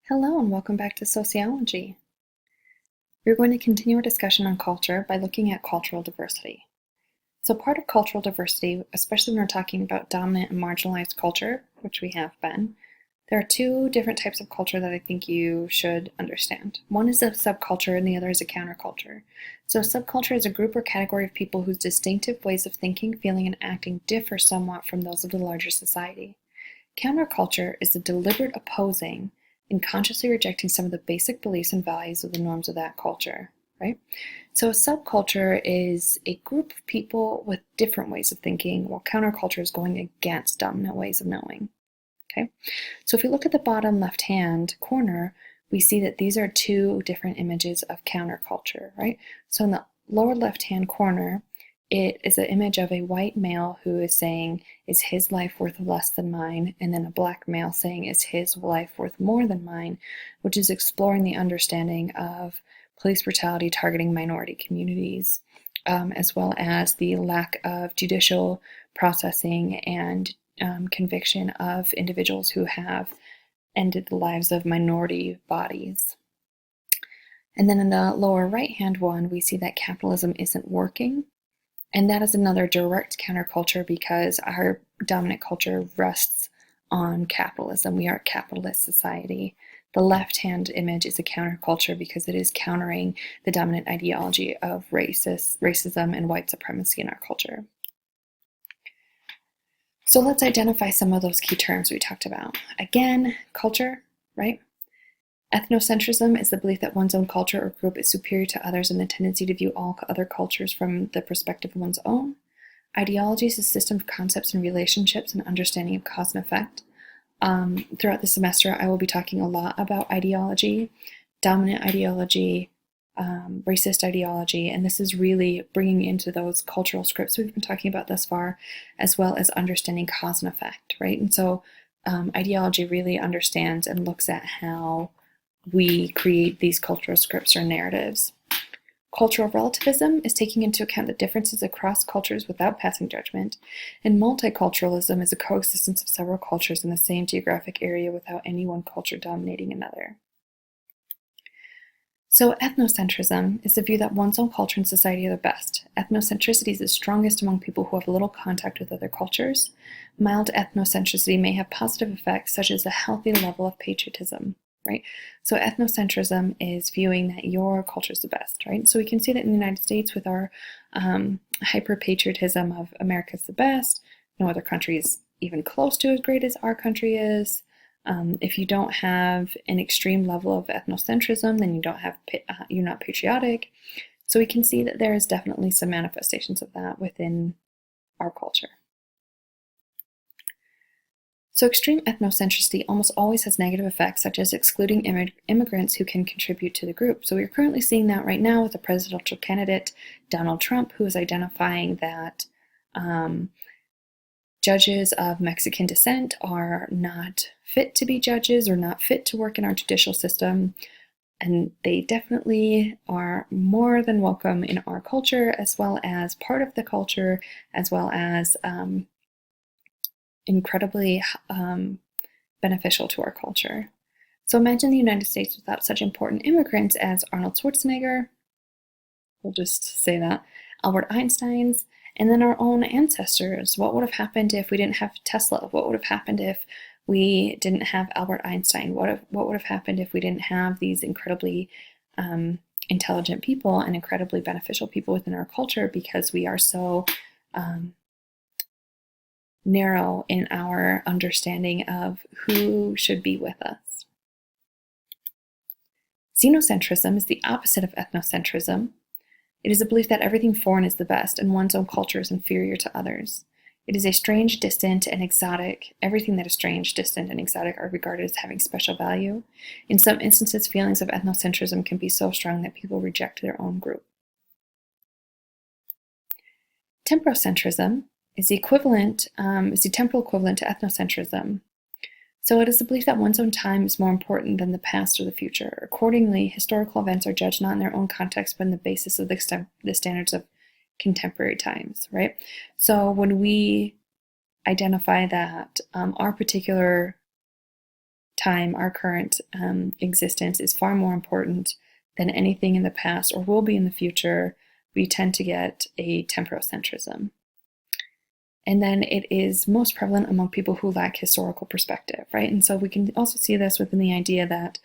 Hello and welcome back to sociology. We're going to continue our discussion on culture by looking at cultural diversity. So part of cultural diversity, especially when we're talking about dominant and marginalized culture, which we have been, there are two different types of culture that I think you should understand. One is a subculture and the other is a counterculture. So a subculture is a group or category of people whose distinctive ways of thinking, feeling, and acting differ somewhat from those of the larger society. Counterculture is the deliberate opposing and consciously rejecting some of the basic beliefs and values of the norms of that culture, right? So a subculture is a group of people with different ways of thinking, while counterculture is going against dominant ways of knowing, okay? So if we look at the bottom left-hand corner, we see that these are two different images of counterculture, right? So in the lower left-hand corner, it is an image of a white male who is saying, is his life worth less than mine? And then a black male saying, is his life worth more than mine? Which is exploring the understanding of police brutality targeting minority communities, as well as the lack of judicial processing and conviction of individuals who have ended the lives of minority bodies. And then in the lower right-hand one, we see that capitalism isn't working. And that is another direct counterculture because our dominant culture rests on capitalism. We are a capitalist society. The left-hand image is a counterculture because it is countering the dominant ideology of racism and white supremacy in our culture. So let's identify some of those key terms we talked about. Again, culture, right? Ethnocentrism is the belief that one's own culture or group is superior to others and the tendency to view all other cultures from the perspective of one's own. Ideology is a system of concepts and relationships and understanding of cause and effect. Throughout the semester, I will be talking a lot about ideology, dominant ideology, racist ideology, and this is really bringing into those cultural scripts we've been talking about thus far, as well as understanding cause and effect, right? And so ideology really understands and looks at how we create these cultural scripts or narratives. Cultural relativism is taking into account the differences across cultures without passing judgment, and multiculturalism is a coexistence of several cultures in the same geographic area without any one culture dominating another. So ethnocentrism is the view that one's own culture and society are the best. Ethnocentricity is the strongest among people who have little contact with other cultures. Mild ethnocentricity may have positive effects such as a healthy level of patriotism, right? So ethnocentrism is viewing that your culture is the best, right? So we can see that in the United States with our hyper-patriotism of America's the best, no other country is even close to as great as our country is. If you don't have an extreme level of ethnocentrism, then you're not patriotic. So we can see that there is definitely some manifestations of that within our culture. So extreme ethnocentricity almost always has negative effects, such as excluding immigrants who can contribute to the group. So we're currently seeing that right now with the presidential candidate, Donald Trump, who is identifying that judges of Mexican descent are not fit to be judges or not fit to work in our judicial system. And they definitely are more than welcome in our culture, as well as part of the culture, as well as incredibly beneficial to our culture. So imagine the United States without such important immigrants as Arnold Schwarzenegger, we'll just say that, Albert Einstein's, and then our own ancestors. What would have happened if we didn't have Tesla? What would have happened if we didn't have Albert Einstein? What would have happened if we didn't have these incredibly intelligent people and incredibly beneficial people within our culture, because we are so narrow in our understanding of who should be with us. Xenocentrism is the opposite of ethnocentrism. It is a belief that everything foreign is the best and one's own culture is inferior to others. It is a strange, distant, and exotic. Everything that is strange, distant, and exotic are regarded as having special value. In some instances, feelings of ethnocentrism can be so strong that people reject their own group. Temporocentrism is the temporal equivalent to ethnocentrism. So it is the belief that one's own time is more important than the past or the future. Accordingly, historical events are judged not in their own context, but on the basis of the standards of contemporary times, right? So when we identify that our particular time, our current existence is far more important than anything in the past or will be in the future, we tend to get a temporocentrism. And then it is most prevalent among people who lack historical perspective, right? And so we can also see this within the idea that,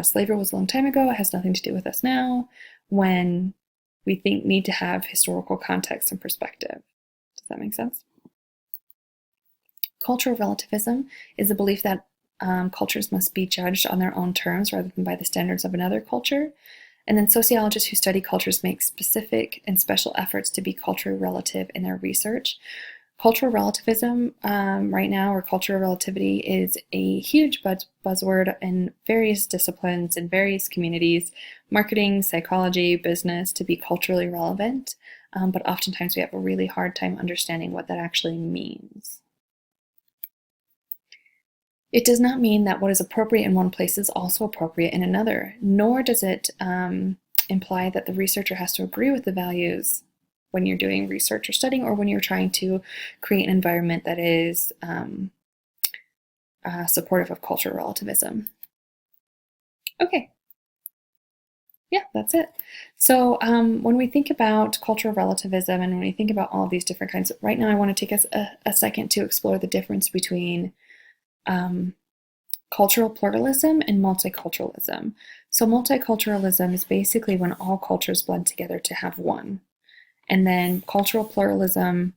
slavery was a long time ago, it has nothing to do with us now, when we need to have historical context and perspective. Does that make sense? Cultural relativism is the belief that cultures must be judged on their own terms rather than by the standards of another culture. And then sociologists who study cultures make specific and special efforts to be culturally relative in their research. Cultural relativism right now, or cultural relativity, is a huge buzzword in various disciplines, in various communities, marketing, psychology, business, to be culturally relevant. But oftentimes we have a really hard time understanding what that actually means. It does not mean that what is appropriate in one place is also appropriate in another, nor does it imply that the researcher has to agree with the values when you're doing research or studying, or when you're trying to create an environment that is supportive of cultural relativism. Okay. Yeah, that's it. So when we think about cultural relativism and when we think about all of these different kinds, right now I want to take us a second to explore the difference between cultural pluralism and multiculturalism. So multiculturalism is basically when all cultures blend together to have one. And then cultural pluralism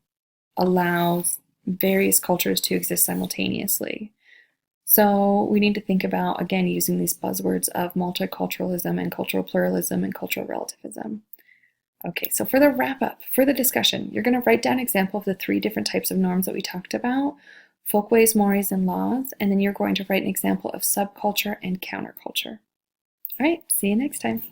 allows various cultures to exist simultaneously. So we need to think about, again, using these buzzwords of multiculturalism and cultural pluralism and cultural relativism. Okay, so for the wrap up, for the discussion, you're going to write down an example of the 3 different types of norms that we talked about: folkways, mores, and laws, and then you're going to write an example of subculture and counterculture. All right, see you next time.